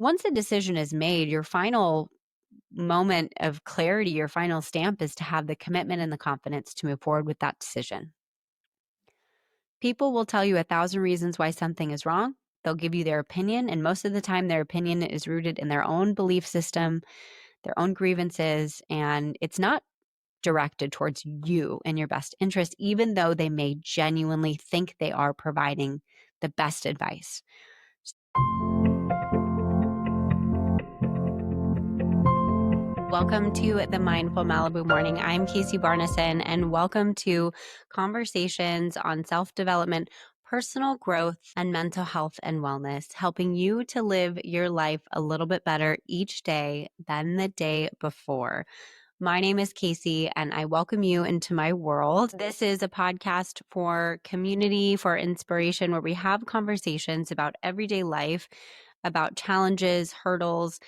once a decision is made, your final moment of clarity, your final stamp is to have the commitment and the confidence to move forward with that decision. People will tell you 1,000 reasons why something is wrong. They'll give you their opinion, and most of the time, their opinion is rooted in their own belief system, their own grievances, and it's not directed towards you and your best interest, even though they may genuinely think they are providing the best advice. Welcome to the Mindful Malibu Morning. I'm Casey Barneson, and welcome to conversations on self-development, personal growth, and mental health and wellness, helping you to live your life a little bit better each day than the day before. My name is Casey, and I welcome you into my world. This is a podcast for community, for inspiration, where we have conversations about everyday life, about challenges, hurdles,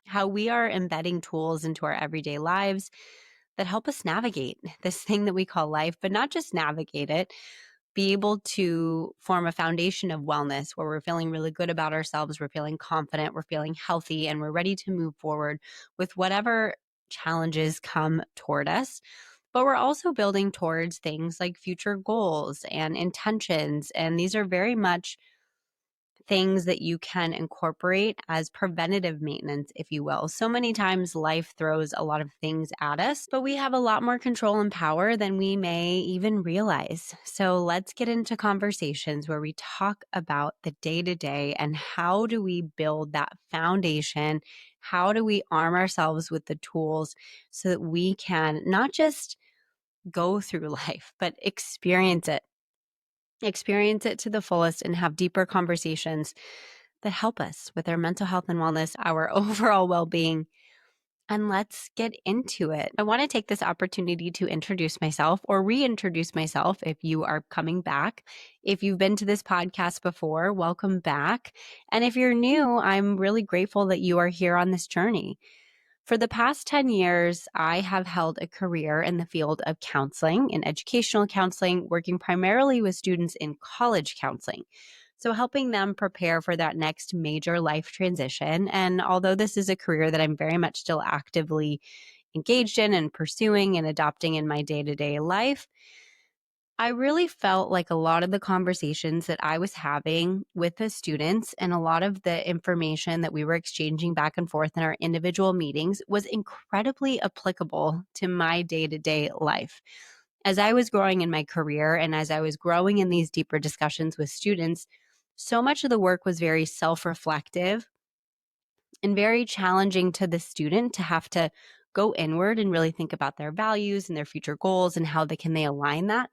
how we are embedding tools into our everyday lives that help us navigate this thing that we call life, but not just navigate it, be able to form a foundation of wellness where we're feeling really good about ourselves, we're feeling confident, we're feeling healthy, and we're ready to move forward with whatever challenges come toward us. But we're also building towards things like future goals and intentions. And these are very much things that you can incorporate as preventative maintenance, if you will. So many times life throws a lot of things at us, but we have a lot more control and power than we may even realize. So let's get into conversations where we talk about the day-to-day and how do we build that foundation? How do we arm ourselves with the tools so that we can not just go through life, but experience it to the fullest and have deeper conversations that help us with our mental health and wellness, our overall well-being. And let's get into it. I want to take this opportunity to introduce myself or reintroduce myself if you are coming back. If you've been to this podcast before, welcome back. And if you're new, I'm really grateful that you are here on this journey. For the past 10 years, I have held a career in the field of counseling, in educational counseling, working primarily with students in college counseling. So helping them prepare for that next major life transition. And although this is a career that I'm very much still actively engaged in and pursuing and adopting in my day-to-day life, I really felt like a lot of the conversations that I was having with the students and a lot of the information that we were exchanging back and forth in our individual meetings was incredibly applicable to my day-to-day life. As I was growing in my career and as I was growing in these deeper discussions with students, so much of the work was very self-reflective and very challenging to the student to have to go inward and really think about their values and their future goals and how they align that.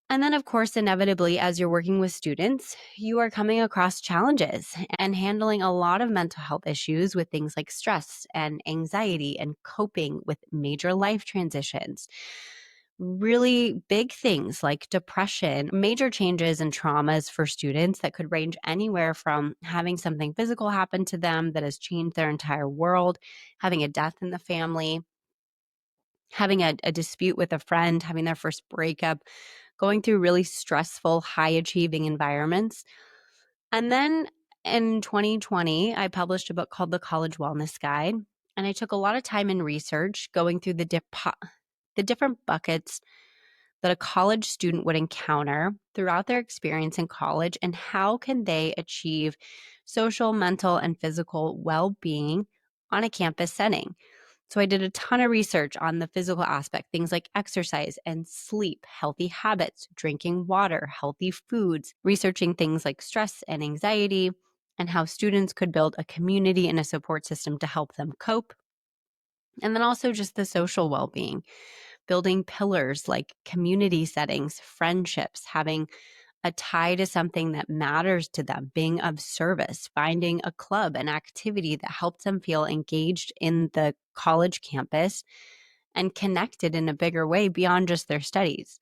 And then, of course, inevitably, as you're working with students, you are coming across challenges and handling a lot of mental health issues with things like stress and anxiety and coping with major life transitions. Really big things like depression, major changes and traumas for students that could range anywhere from having something physical happen to them that has changed their entire world, having a death in the family, having a dispute with a friend, having their first breakup, going through really stressful, high achieving environments. And then in 2020, I published a book called The College Wellness Guide. And I took a lot of time in research going through the different buckets that a college student would encounter throughout their experience in college and how can they achieve social, mental, and physical well-being on a campus setting. So I did a ton of research on the physical aspect, things like exercise and sleep, healthy habits, drinking water, healthy foods, researching things like stress and anxiety, and how students could build a community and a support system to help them cope. And then also just the social well-being, building pillars like community settings, friendships, having a tie to something that matters to them, being of service, finding a club, an activity that helps them feel engaged in the college campus and connected in a bigger way beyond just their studies.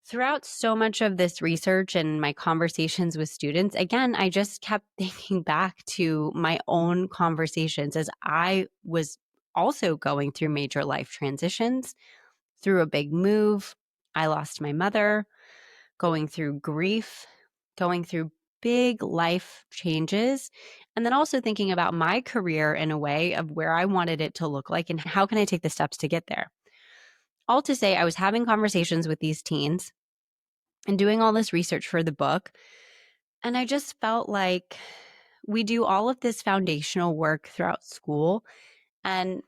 Throughout so much of this research and my conversations with students, again, I just kept thinking back to my own conversations as I was also going through major life transitions, through a big move. I lost my mother, going through grief, going through big life changes. And then also thinking about my career in a way of where I wanted it to look like and how can I take the steps to get there. All to say, I was having conversations with these teens and doing all this research for the book. And I just felt like we do all of this foundational work throughout school. And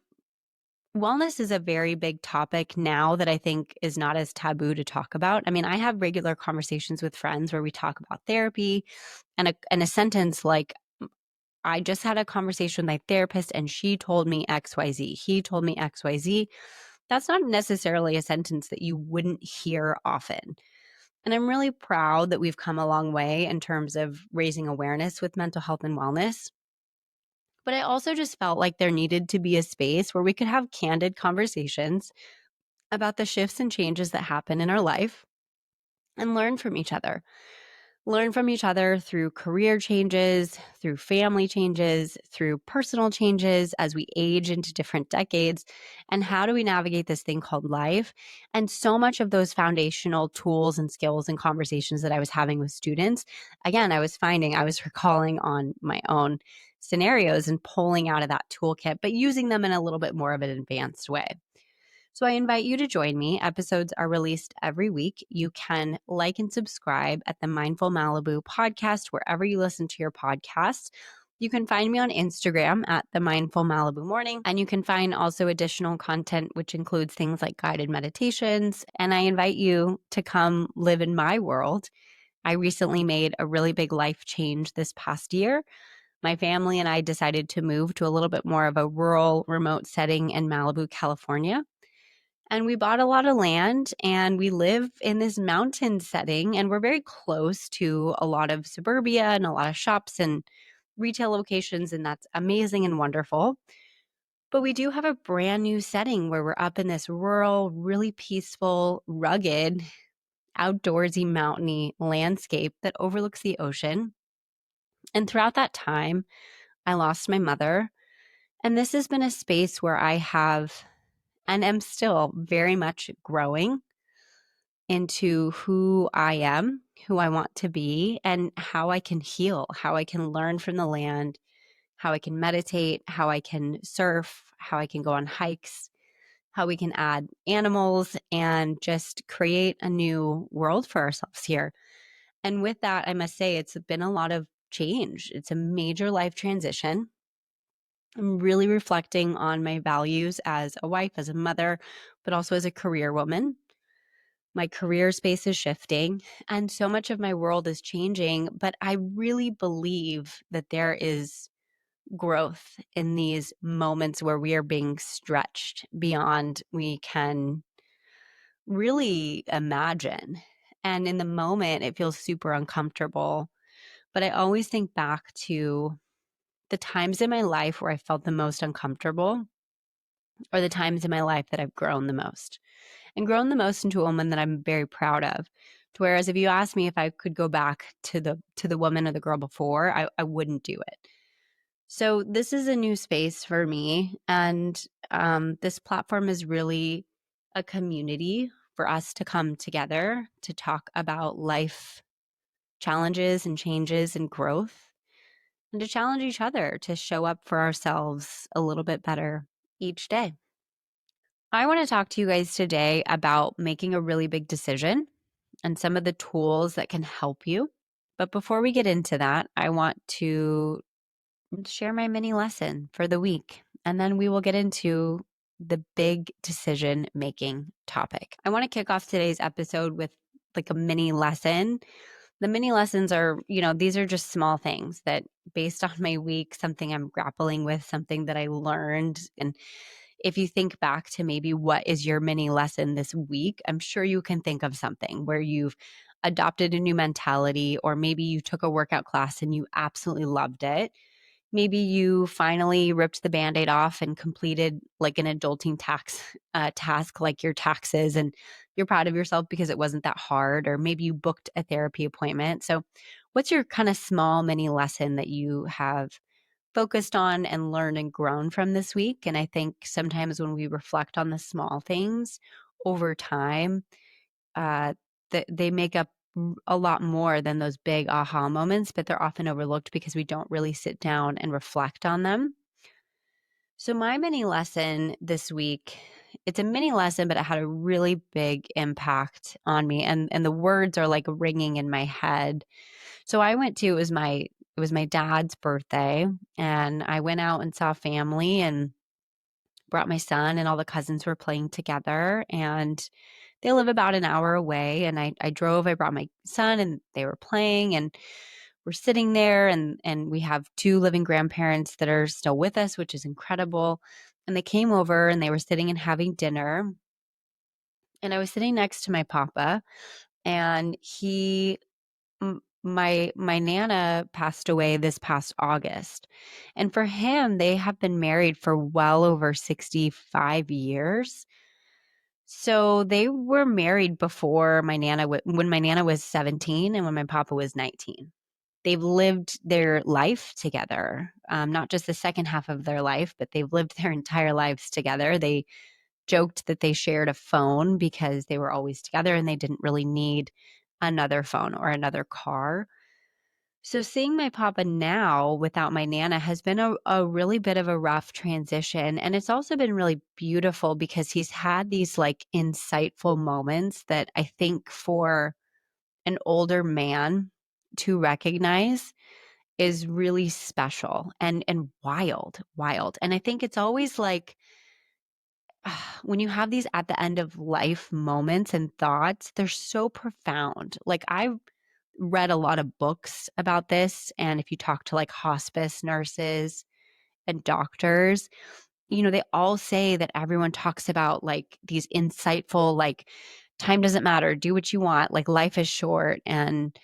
wellness is a very big topic now that I think is not as taboo to talk about. I mean, I have regular conversations with friends where we talk about therapy and a sentence like, I just had a conversation with my therapist and she told me XYZ. He told me XYZ. That's not necessarily a sentence that you wouldn't hear often. And I'm really proud that we've come a long way in terms of raising awareness with mental health and wellness. But I also just felt like there needed to be a space where we could have candid conversations about the shifts and changes that happen in our life and learn from each other. Learn from each other through career changes, through family changes, through personal changes as we age into different decades. And how do we navigate this thing called life? And so much of those foundational tools and skills and conversations that I was having with students, again, I was finding I was recalling on my own scenarios and pulling out of that toolkit, but using them in a little bit more of an advanced way. So I invite you to join me. Episodes are released every week. You can like and subscribe at the Mindful Malibu podcast, wherever you listen to your podcasts. You can find me on Instagram at the Mindful Malibu Morning, and you can find also additional content, which includes things like guided meditations. And I invite you to come live in my world. I recently made a really big life change this past year. My family and I decided to move to a little bit more of a rural, remote setting in Malibu, California. And we bought a lot of land and we live in this mountain setting and we're very close to a lot of suburbia and a lot of shops and retail locations, and that's amazing and wonderful. But we do have a brand new setting where we're up in this rural, really peaceful, rugged, outdoorsy, mountainy landscape that overlooks the ocean. And throughout that time, I lost my mother. And this has been a space where I have and am still very much growing into who I am, who I want to be, and how I can heal, how I can learn from the land, how I can meditate, how I can surf, how I can go on hikes, how we can add animals and just create a new world for ourselves here. And with that, I must say it's been a lot of change. It's a major life transition. I'm really reflecting on my values as a wife, as a mother, but also as a career woman. My career space is shifting and so much of my world is changing, but I really believe that there is growth in these moments where we are being stretched beyond we can really imagine. And in the moment, it feels super uncomfortable. But I always think back to the times in my life where I felt the most uncomfortable, or the times in my life that I've grown the most. And grown the most into a woman that I'm very proud of. Whereas if you ask me if I could go back to the woman or the girl before, I wouldn't do it. So this is a new space for me, and this platform is really a community for us to come together to talk about life challenges and changes and growth, and to challenge each other to show up for ourselves a little bit better each day. I want to talk to you guys today about making a really big decision and some of the tools that can help you. But before we get into that, I want to share my mini lesson for the week, and then we will get into the big decision making topic. I want to kick off today's episode with like a mini lesson. The mini lessons are, these are just small things that based on my week, something I'm grappling with, something that I learned. And if you think back to maybe what is your mini lesson this week, I'm sure you can think of something where you've adopted a new mentality, or maybe you took a workout class and you absolutely loved it. Maybe you finally ripped the Band-Aid off and completed like an adulting task like your taxes, and you're proud of yourself because it wasn't that hard. Or maybe you booked a therapy appointment. So what's your kind of small mini lesson that you have focused on and learned and grown from this week? And I think sometimes when we reflect on the small things over time, they make up a lot more than those big aha moments, but they're often overlooked because we don't really sit down and reflect on them. So my mini lesson this week, it's a mini lesson, but it had a really big impact on me. And the words are like ringing in my head. So I went to, it was my dad's birthday, and I went out and saw family and brought my son, and all the cousins were playing together, and they live about an hour away. And I drove, I brought my son, and they were playing, and we're sitting there, and we have two living grandparents that are still with us, which is incredible. And they came over and they were sitting and having dinner. And I was sitting next to my papa, and my nana passed away this past August. And for him, they have been married for well over 65 years. So they were married before when my nana was 17 and when my papa was 19. They've lived their life together, not just the second half of their life, but they've lived their entire lives together. They joked that they shared a phone because they were always together and they didn't really need another phone or another car. So seeing my papa now without my nana has been a really bit of a rough transition. And it's also been really beautiful because he's had these like insightful moments that I think for an older man to recognize is really special and wild. And I think it's always like when you have these at the end of life moments and thoughts, they're so profound. Like I've read a lot of books about this, and if you talk to like hospice nurses and doctors, they all say that everyone talks about like these insightful, like time doesn't matter, do what you want, like life is short, and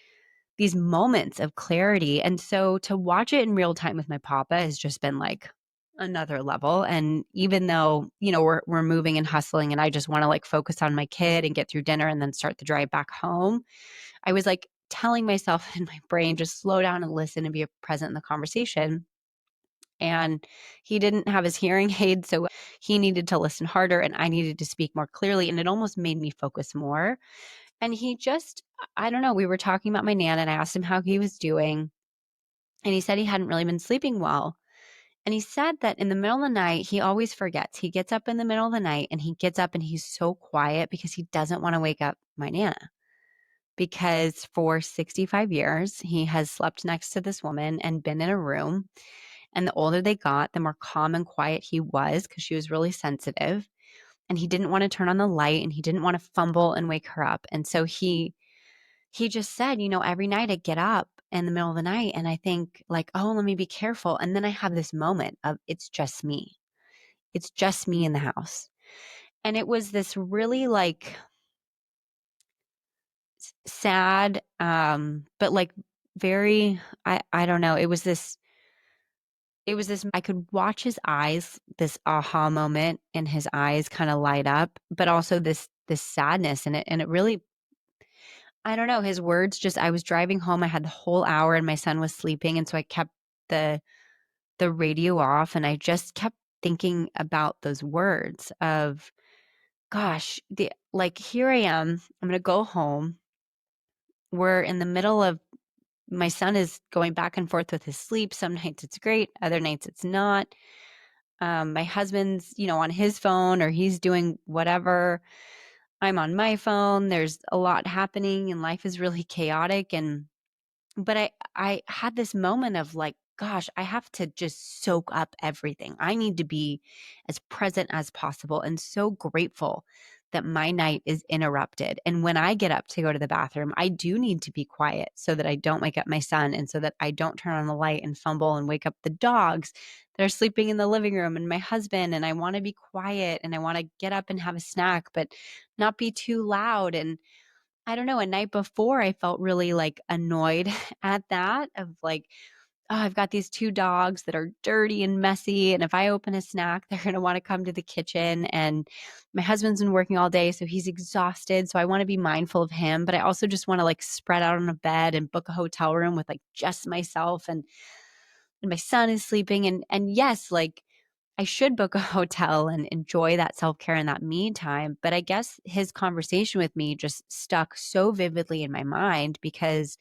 these moments of clarity. And so to watch it in real time with my papa has just been like another level. And even though, we're moving and hustling and I just want to like focus on my kid and get through dinner and then start the drive back home, I was like telling myself in my brain, just slow down and listen and be present in the conversation. And he didn't have his hearing aid, so he needed to listen harder and I needed to speak more clearly. And it almost made me focus more. And he just, I don't know, we were talking about my Nana and I asked him how he was doing. And he said he hadn't really been sleeping well. And he said that in the middle of the night, he always forgets. He gets up in the middle of the night and he gets up and he's so quiet because he doesn't want to wake up my Nana. Because for 65 years, he has slept next to this woman and been in a room. And the older they got, the more calm and quiet he was because she was really sensitive. And he didn't want to turn on the light and he didn't want to fumble and wake her up. And so he just said, every night I get up in the middle of the night and I think like, oh, let me be careful. And then I have this moment of it's just me. It's just me in the house. And it was this really like sad, but like very, I don't know. It was this, I could watch his eyes, this aha moment in his eyes kind of light up, but also this sadness in it. And it really, I don't know, his words just, I was driving home, I had the whole hour and my son was sleeping. And so I kept the radio off and I just kept thinking about those words of, gosh, like here I am, I'm going to go home. We're in the middle of, my son is going back and forth with his sleep. Some nights it's great, other nights it's not. My husband's, on his phone or he's doing whatever. I'm on my phone. There's a lot happening and life is really chaotic. But I had this moment of like, gosh, I have to just soak up everything. I need to be as present as possible and so grateful that my night is interrupted. And when I get up to go to the bathroom, I do need to be quiet so that I don't wake up my son and so that I don't turn on the light and fumble and wake up the dogs that are sleeping in the living room and my husband. And I want to be quiet and I want to get up and have a snack, but not be too loud. And I don't know, a night before I felt really like annoyed at that of like, oh, I've got these two dogs that are dirty and messy. And if I open a snack, they're going to want to come to the kitchen. And my husband's been working all day, so he's exhausted. So I want to be mindful of him. But I also just want to like spread out on a bed and book a hotel room with like just myself and my son is sleeping. And yes, like I should book a hotel and enjoy that self-care and that me time. But I guess his conversation with me just stuck so vividly in my mind because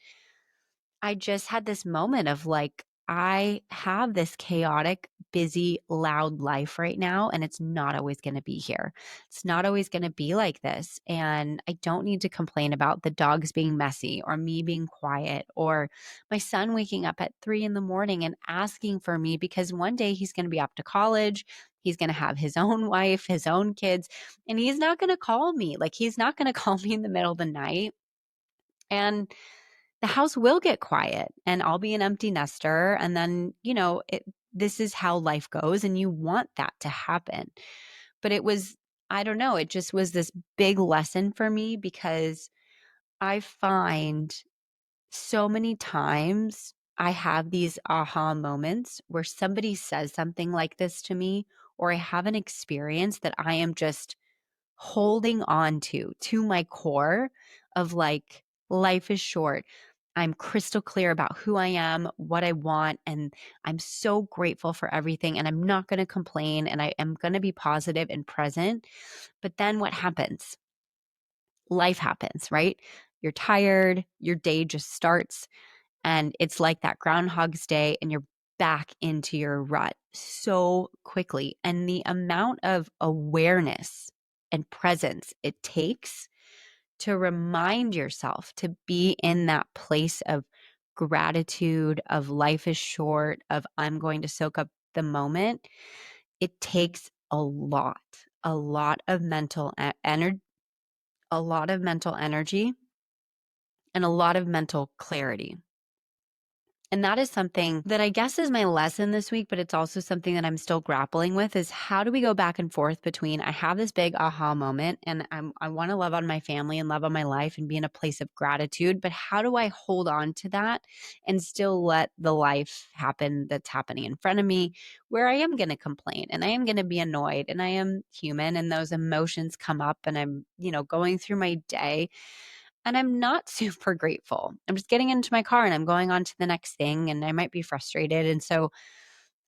I just had this moment of like, I have this chaotic, busy, loud life right now, and it's not always going to be here. It's not always going to be like this. And I don't need to complain about the dogs being messy or me being quiet or my son waking up at 3 in the morning and asking for me because one day he's going to be off to college. He's going to have his own wife, his own kids, and he's not going to call me. Like, he's not going to call me in the middle of the night. And the house will get quiet and I'll be an empty nester. And then, this is how life goes. And you want that to happen. But it was, I don't know, it just was this big lesson for me because I find so many times I have these aha moments where somebody says something like this to me, or I have an experience that I am just holding on to my core of like, life is short. I'm crystal clear about who I am, what I want, and I'm so grateful for everything. And I'm not going to complain and I am going to be positive and present. But then what happens? Life happens, right? You're tired, your day just starts, and it's like that Groundhog's Day, and you're back into your rut so quickly. And the amount of awareness and presence it takes to remind yourself to be in that place of gratitude, of life is short, of I'm going to soak up the moment, it takes a lot of mental energy, a lot of mental energy, and a lot of mental clarity. And that is something that I guess is my lesson this week, but it's also something that I'm still grappling with is how do we go back and forth between I have this big aha moment and I want to love on my family and love on my life and be in a place of gratitude, but how do I hold on to that and still let the life happen that's happening in front of me where I am going to complain and I am going to be annoyed and I am human and those emotions come up and I'm, going through my day and I'm not super grateful. I'm just getting into my car and I'm going on to the next thing and I might be frustrated. And so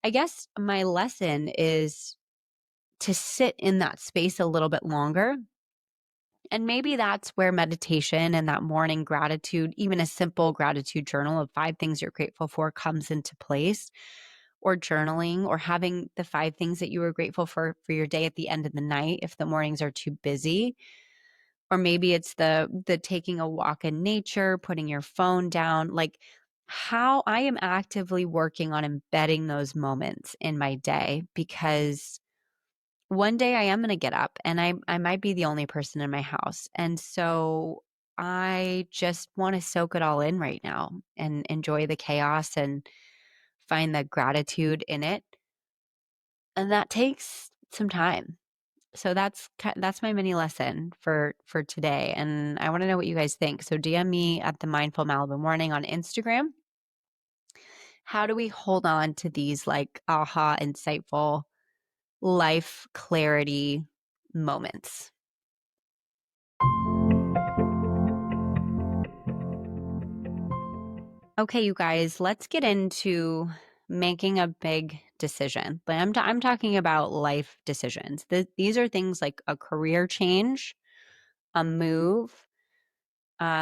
I guess my lesson is to sit in that space a little bit longer. And maybe that's where meditation and that morning gratitude, even a simple gratitude journal of 5 things you're grateful for, comes into place, or journaling, or having the 5 things that you were grateful for your day at the end of the night if the mornings are too busy. Or maybe it's the taking a walk in nature, putting your phone down, like how I am actively working on embedding those moments in my day, because one day I am going to get up and I might be the only person in my house. And so I just want to soak it all in right now and enjoy the chaos and find the gratitude in it. And that takes some time. So that's my mini lesson for today, and I want to know what you guys think. So DM me at the Mindful Malibu Morning on Instagram. How do we hold on to these like aha, insightful life clarity moments? Okay, you guys, let's get into making a big decision. But I'm talking about life decisions. These are things like a career change, a move,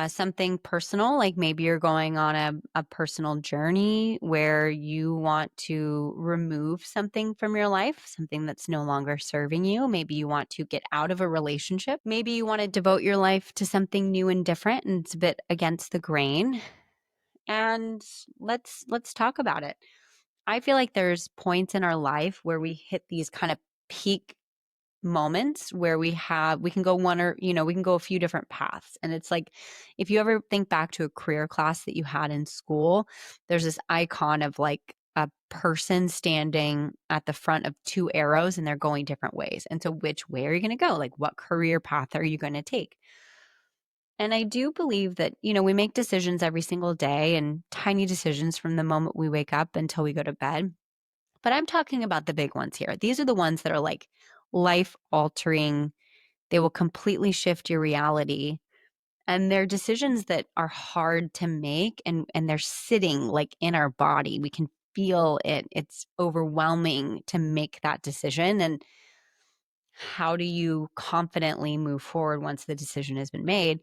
something personal, like maybe you're going on a personal journey where you want to remove something from your life, something that's no longer serving you. Maybe you want to get out of a relationship. Maybe you want to devote your life to something new and different and it's a bit against the grain. And let's talk about it. I feel like there's points in our life where we hit these kind of peak moments where we can go one or we can go a few different paths. And it's like if you ever think back to a career class that you had in school, there's this icon of like a person standing at the front of 2 arrows and they're going different ways. And so which way are you going to go? Like what career path are you going to take? And I do believe that, we make decisions every single day and tiny decisions from the moment we wake up until we go to bed. But I'm talking about the big ones here. These are the ones that are like life altering. They will completely shift your reality. And they're decisions that are hard to make and they're sitting like in our body. We can feel it. It's overwhelming to make that decision. And how do you confidently move forward once the decision has been made?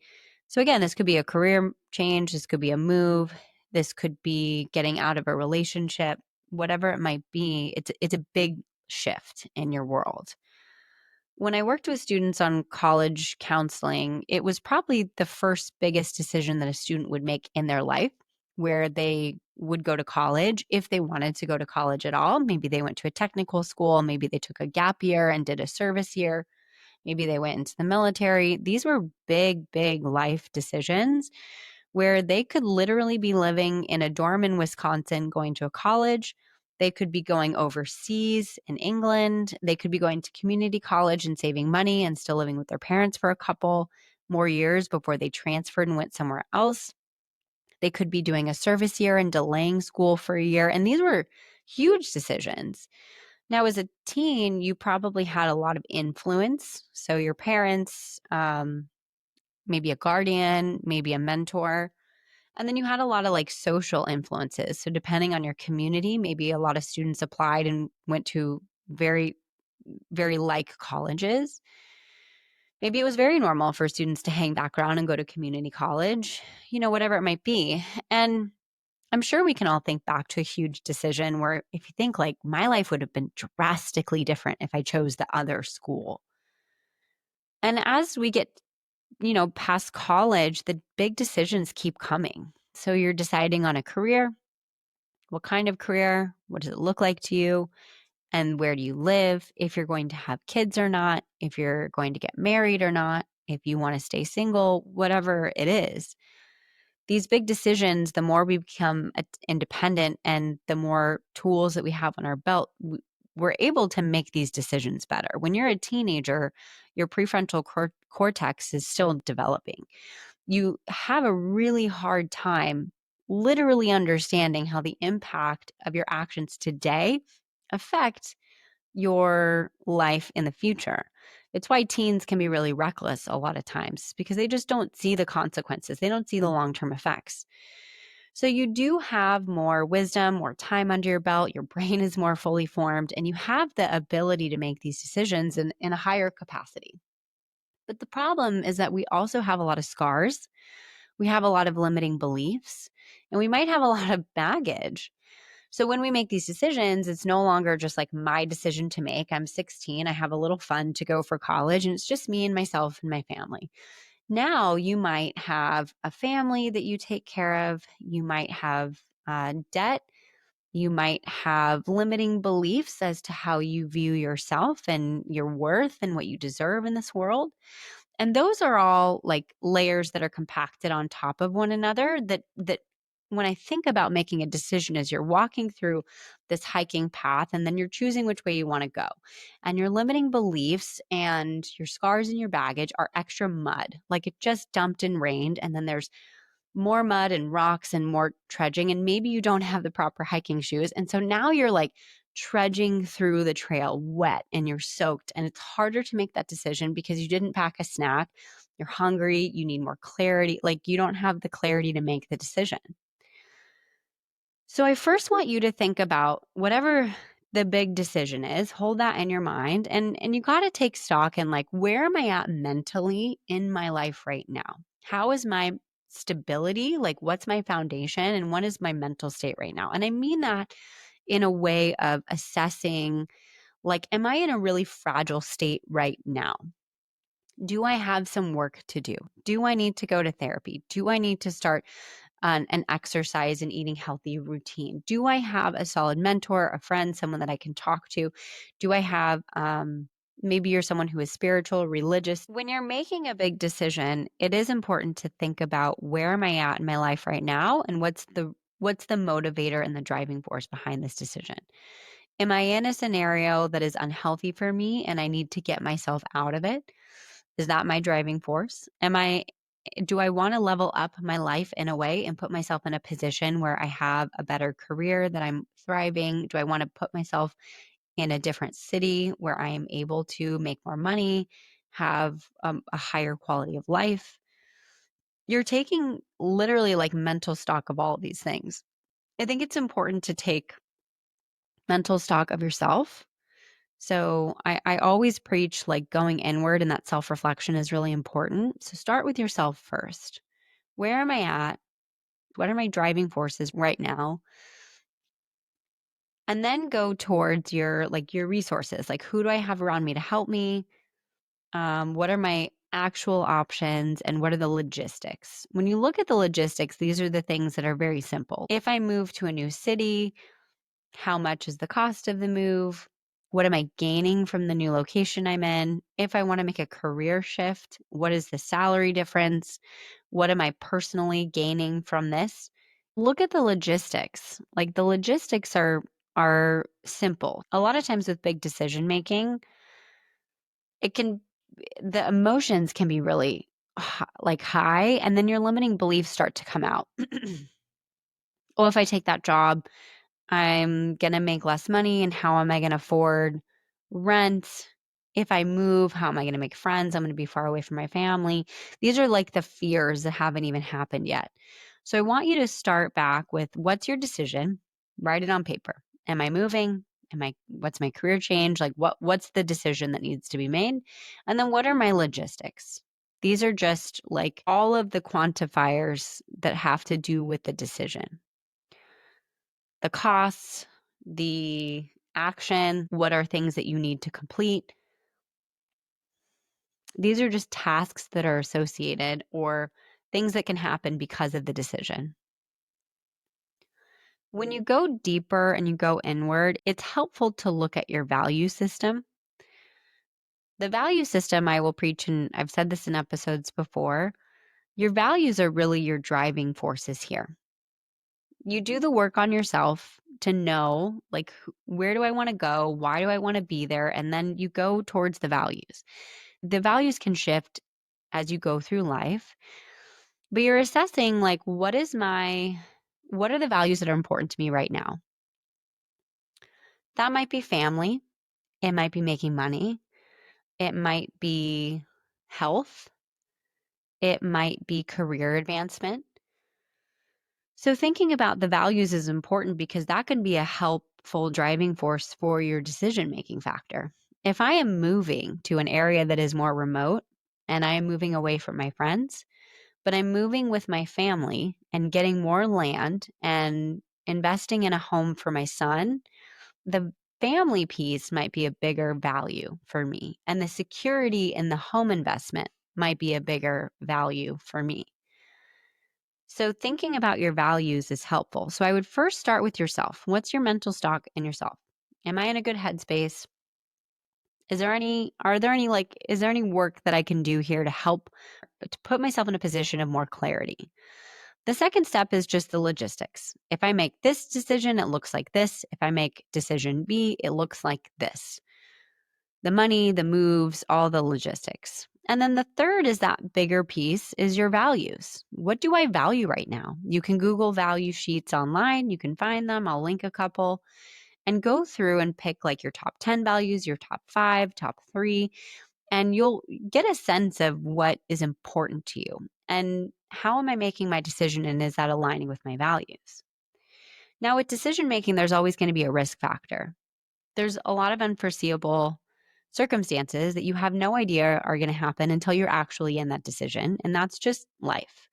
So again, this could be a career change, this could be a move, this could be getting out of a relationship, whatever it might be. It's a big shift in your world. When I worked with students on college counseling, it was probably the first biggest decision that a student would make in their life, where they would go to college if they wanted to go to college at all. Maybe they went to a technical school, maybe they took a gap year and did a service year, maybe they went into the military. These were big, big life decisions where they could literally be living in a dorm in Wisconsin, going to a college. They could be going overseas in England. They could be going to community college and saving money and still living with their parents for a couple more years before they transferred and went somewhere else. They could be doing a service year and delaying school for a year. And these were huge decisions. Now, as a teen, you probably had a lot of influence. So your parents, maybe a guardian, maybe a mentor. And then you had a lot of like social influences. So depending on your community, maybe a lot of students applied and went to very, very like colleges. Maybe it was very normal for students to hang back around and go to community college, whatever it might be. And I'm sure we can all think back to a huge decision where if you think like my life would have been drastically different if I chose the other school. And as we get, past college, the big decisions keep coming. So you're deciding on a career. What kind of career? What does it look like to you? And where do you live? If you're going to have kids or not, if you're going to get married or not, if you want to stay single, whatever it is. These big decisions, the more we become independent and the more tools that we have on our belt, we're able to make these decisions better. When you're a teenager, your prefrontal cortex is still developing. You have a really hard time literally understanding how the impact of your actions today affect your life in the future. It's why teens can be really reckless a lot of times because they just don't see the consequences. They don't see the long-term effects. So you do have more wisdom, more time under your belt. Your brain is more fully formed, and you have the ability to make these decisions in a higher capacity. But the problem is that we also have a lot of scars. We have a lot of limiting beliefs, and we might have a lot of baggage. So when we make these decisions, it's no longer just like my decision to make. I'm 16. I have a little fun to go for college, and it's just me and myself and my family. Now you might have a family that you take care of. You might have debt. You might have limiting beliefs as to how you view yourself and your worth and what you deserve in this world. And those are all like layers that are compacted on top of one another that when I think about making a decision as you're walking through this hiking path and then you're choosing which way you want to go. And your limiting beliefs and your scars and your baggage are extra mud. Like it just dumped and rained and then there's more mud and rocks and more trudging and maybe you don't have the proper hiking shoes. And so now you're like trudging through the trail wet and you're soaked and it's harder to make that decision because you didn't pack a snack. You're hungry, you need more clarity, like you don't have the clarity to make the decision. So I first want you to think about whatever the big decision is, hold that in your mind and you got to take stock in like where am I at mentally in my life right now? How is my stability? Like what's my foundation and what is my mental state right now? And I mean that in a way of assessing like am I in a really fragile state right now? Do I have some work to do? Do I need to go to therapy? Do I need to start an exercise and eating healthy routine? Do I have a solid mentor, a friend, someone that I can talk to? Do I have, maybe you're someone who is spiritual, religious. When you're making a big decision, it is important to think about where am I at in my life right now and what's the motivator and the driving force behind this decision? Am I in a scenario that is unhealthy for me and I need to get myself out of it? Is that my driving force? Do I want to level up my life in a way and put myself in a position where I have a better career, that I'm thriving? Do I want to put myself in a different city where I am able to make more money, have a higher quality of life? You're taking literally like mental stock of all of these things. I think it's important to take mental stock of yourself. So I always preach like going inward, and that self-reflection is really important. So start with yourself first. Where am I at? What are my driving forces right now? And then go towards your resources. Like, who do I have around me to help me? What are my actual options and what are the logistics? When you look at the logistics, these are the things that are very simple. If I move to a new city, how much is the cost of the move? What am I gaining from the new location I'm in? If I want to make a career shift, what is the salary difference? What am I personally gaining from this? Look at the logistics. Like, the logistics are simple. A lot of times with big decision making, it can the emotions can be really high, and then your limiting beliefs start to come out. Well, if I take that job, I'm going to make less money, and how am I going to afford rent? If I move, how am I going to make friends? I'm going to be far away from my family. These are like the fears that haven't even happened yet. So I want you to start back with, what's your decision? Write it on paper. Am I moving? What's my career change? Like, what's the decision that needs to be made? And then what are my logistics? These are just like all of the quantifiers that have to do with the decision. The costs, the action, what are things that you need to complete. These are just tasks that are associated or things that can happen because of the decision. When you go deeper and you go inward, it's helpful to look at your value system. The value system, I will preach, and I've said this in episodes before, your values are really your driving forces here. You do the work on yourself to know, like, where do I want to go? Why do I want to be there? And then you go towards the values. The values can shift as you go through life, but you're assessing, like, what are the values that are important to me right now? That might be family. It might be making money. It might be health. It might be career advancement. So thinking about the values is important because that can be a helpful driving force for your decision-making factor. If I am moving to an area that is more remote and I am moving away from my friends, but I'm moving with my family and getting more land and investing in a home for my son, the family piece might be a bigger value for me. And the security in the home investment might be a bigger value for me. So thinking about your values is helpful. So I would first start with yourself. What's your mental stock in yourself? Am I in a good headspace? Is there any work that I can do here to help to put myself in a position of more clarity? The second step is just the logistics. If I make this decision, it looks like this. If I make decision B, it looks like this. The money, the moves, all the logistics. And then the third is that bigger piece is your values. What do I value right now? You can Google value sheets online. You can find them. I'll link a couple and go through and pick like your top 10 values, your top 5, top 3, and you'll get a sense of what is important to you and how am I making my decision, and is that aligning with my values? Now, with decision making, there's always going to be a risk factor. There's a lot of unforeseeable circumstances that you have no idea are going to happen until you're actually in that decision, and that's just life.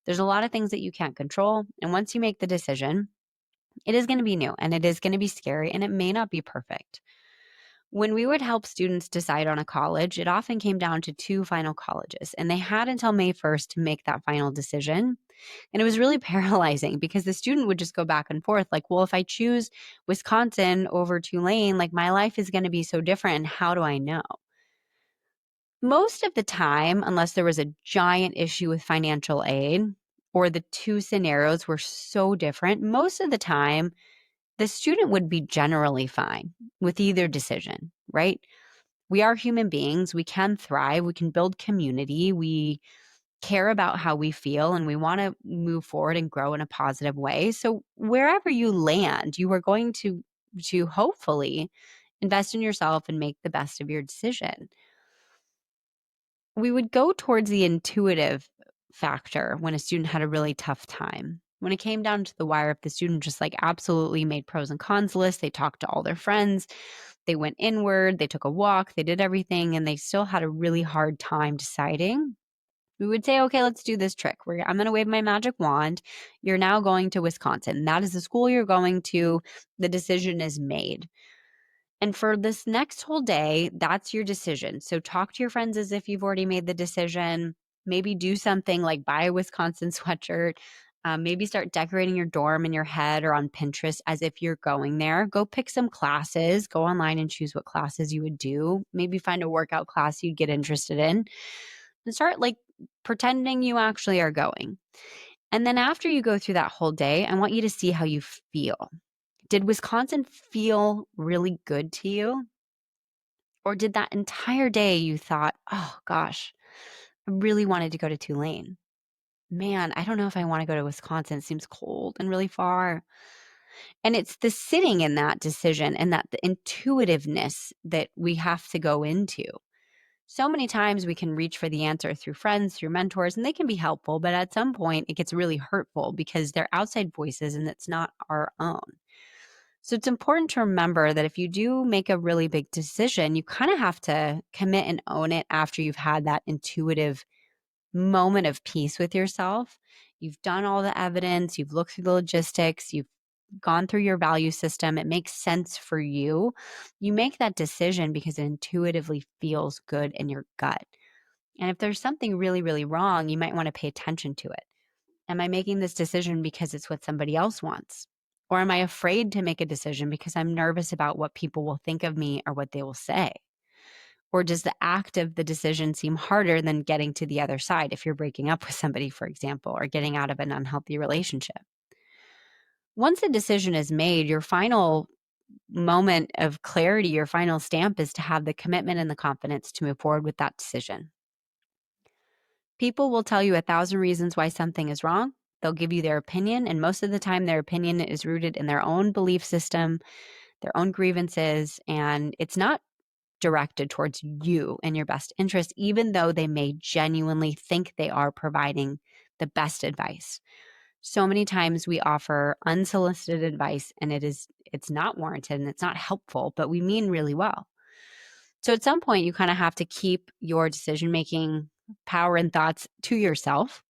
There's a lot of things that you can't control, and once you make the decision, it is going to be new and it is going to be scary and it may not be perfect. When we would help students decide on a college, it often came down to 2 final colleges, and they had until May 1st to make that final decision. And it was really paralyzing because the student would just go back and forth like, well, if I choose Wisconsin over Tulane, like my life is going to be so different. And how do I know? Most of the time, unless there was a giant issue with financial aid or the 2 scenarios were so different, most of the time, the student would be generally fine with either decision, right? We are human beings. We can thrive. We can build community. We care about how we feel and we want to move forward and grow in a positive way. So wherever you land, you are going to hopefully invest in yourself and make the best of your decision. We would go towards the intuitive factor when a student had a really tough time. When it came down to the wire, if the student just like absolutely made pros and cons lists, they talked to all their friends, they went inward, they took a walk, they did everything, and they still had a really hard time deciding, we would say, okay, let's do this trick. I'm going to wave my magic wand. You're now going to Wisconsin. That is the school you're going to. The decision is made. And for this next whole day, that's your decision. So talk to your friends as if you've already made the decision. Maybe do something like buy a Wisconsin sweatshirt. Maybe start decorating your dorm in your head or on Pinterest as if you're going there. Go pick some classes. Go online and choose what classes you would do. Maybe find a workout class you'd get interested in and start like pretending you actually are going. And then after you go through that whole day, I want you to see how you feel. Did Wisconsin feel really good to you? Or did that entire day you thought, oh gosh, I really wanted to go to Tulane? Man, I don't know if I want to go to Wisconsin. It seems cold and really far. And it's the sitting in that decision and that the intuitiveness that we have to go into. So many times we can reach for the answer through friends, through mentors, and they can be helpful, but at some point it gets really hurtful because they're outside voices and it's not our own. So it's important to remember that if you do make a really big decision, you kind of have to commit and own it after you've had that intuitive moment of peace with yourself. You've done all the evidence, you've looked through the logistics, you've gone through your value system. It makes sense for you. You make that decision because it intuitively feels good in your gut. And if there's something really, really wrong, you might want to pay attention to it. Am I making this decision because it's what somebody else wants? Or am I afraid to make a decision because I'm nervous about what people will think of me or what they will say? Or does the act of the decision seem harder than getting to the other side if you're breaking up with somebody, for example, or getting out of an unhealthy relationship? Once a decision is made, your final moment of clarity, your final stamp is to have the commitment and the confidence to move forward with that decision. People will tell you 1,000 reasons why something is wrong. They'll give you their opinion, and most of the time their opinion is rooted in their own belief system, their own grievances, and it's not directed towards you and your best interest, even though they may genuinely think they are providing the best advice. So many times we offer unsolicited advice and it's not warranted and it's not helpful, but we mean really well. So at some point you kind of have to keep your decision-making power and thoughts to yourself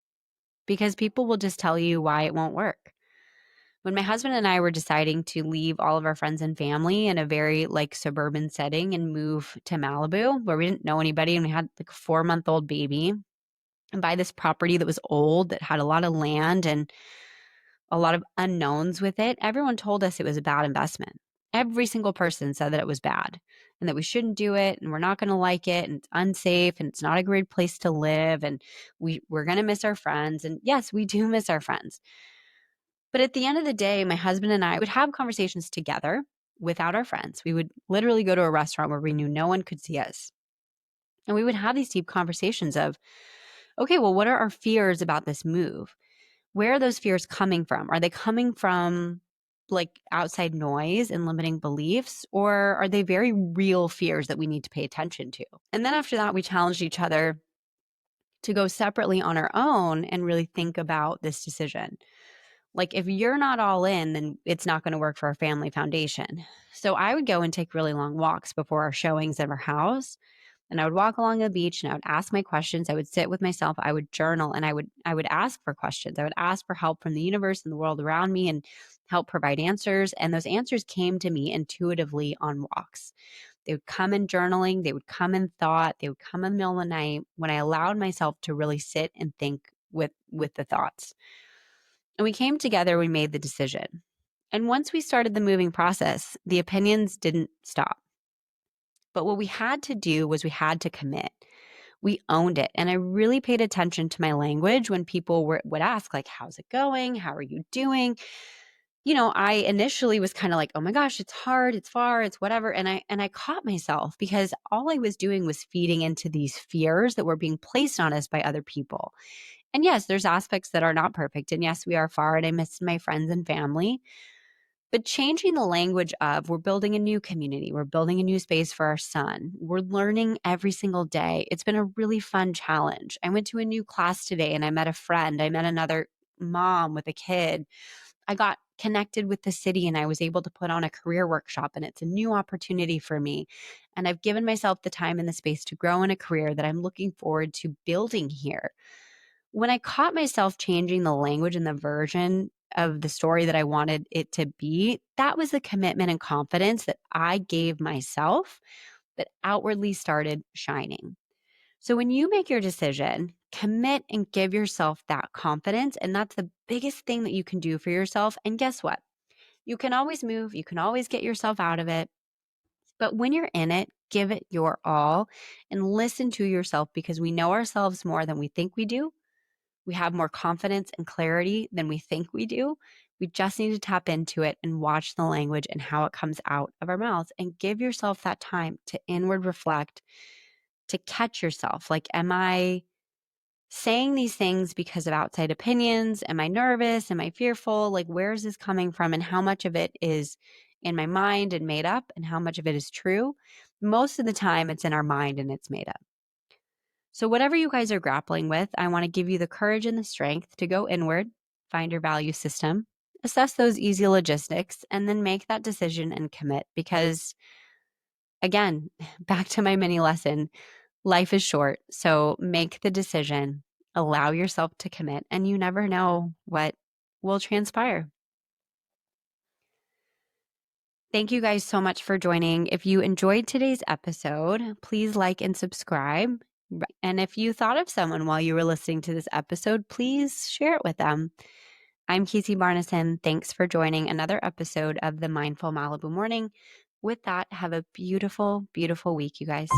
because people will just tell you why it won't work. When my husband and I were deciding to leave all of our friends and family in a very like suburban setting and move to Malibu where we didn't know anybody and we had like a 4-month-old baby and buy this property that was old, that had a lot of land and a lot of unknowns with it, everyone told us it was a bad investment. Every single person said that it was bad and that we shouldn't do it and we're not going to like it and it's unsafe and it's not a great place to live and we're going to miss our friends. And yes, we do miss our friends. But at the end of the day, my husband and I would have conversations together without our friends. We would literally go to a restaurant where we knew no one could see us. And we would have these deep conversations of, okay, well, what are our fears about this move? Where are those fears coming from? Are they coming from like outside noise and limiting beliefs, or are they very real fears that we need to pay attention to? And then after that, we challenged each other to go separately on our own and really think about this decision. Like if you're not all in, then it's not going to work for our family foundation. So I would go and take really long walks before our showings of our house. And I would walk along the beach and I would ask my questions. I would sit with myself. I would journal and I would ask for questions. I would ask for help from the universe and the world around me and help provide answers. And those answers came to me intuitively on walks. They would come in journaling. They would come in thought. They would come in the middle of the night when I allowed myself to really sit and think with the thoughts. And we came together, we made the decision. And once we started the moving process, the opinions didn't stop. But what we had to do was we had to commit. We owned it. And I really paid attention to my language when people would ask, like, how's it going? How are you doing? You know, I initially was kind of like, oh my gosh, it's hard, it's far, it's whatever. And I caught myself because all I was doing was feeding into these fears that were being placed on us by other people. And yes, there's aspects that are not perfect. And yes, we are far and I miss my friends and family. But changing the language of we're building a new community, we're building a new space for our son, we're learning every single day. It's been a really fun challenge. I went to a new class today and I met a friend. I met another mom with a kid. I got connected with the city and I was able to put on a career workshop, and it's a new opportunity for me. And I've given myself the time and the space to grow in a career that I'm looking forward to building here. When I caught myself changing the language and the version of the story that I wanted it to be, that was the commitment and confidence that I gave myself that outwardly started shining. So when you make your decision, commit and give yourself that confidence. And that's the biggest thing that you can do for yourself. And guess what? You can always move, you can always get yourself out of it. But when you're in it, give it your all and listen to yourself, because we know ourselves more than we think we do. We have more confidence and clarity than we think we do. We just need to tap into it and watch the language and how it comes out of our mouths, and give yourself that time to inward reflect, to catch yourself. Like, am I saying these things because of outside opinions? Am I nervous? Am I fearful? Like, where is this coming from? And how much of it is in my mind and made up, and how much of it is true? Most of the time, it's in our mind and it's made up. So, whatever you guys are grappling with, I want to give you the courage and the strength to go inward, find your value system, assess those easy logistics, and then make that decision and commit. Because, again, back to my mini lesson, life is short. So, make the decision, allow yourself to commit, and you never know what will transpire. Thank you guys so much for joining. If you enjoyed today's episode, please like and subscribe. And if you thought of someone while you were listening to this episode, please share it with them. I'm Casey Barneson. Thanks for joining another episode of the Mindful Malibu Morning. With that, have a beautiful, beautiful week, you guys.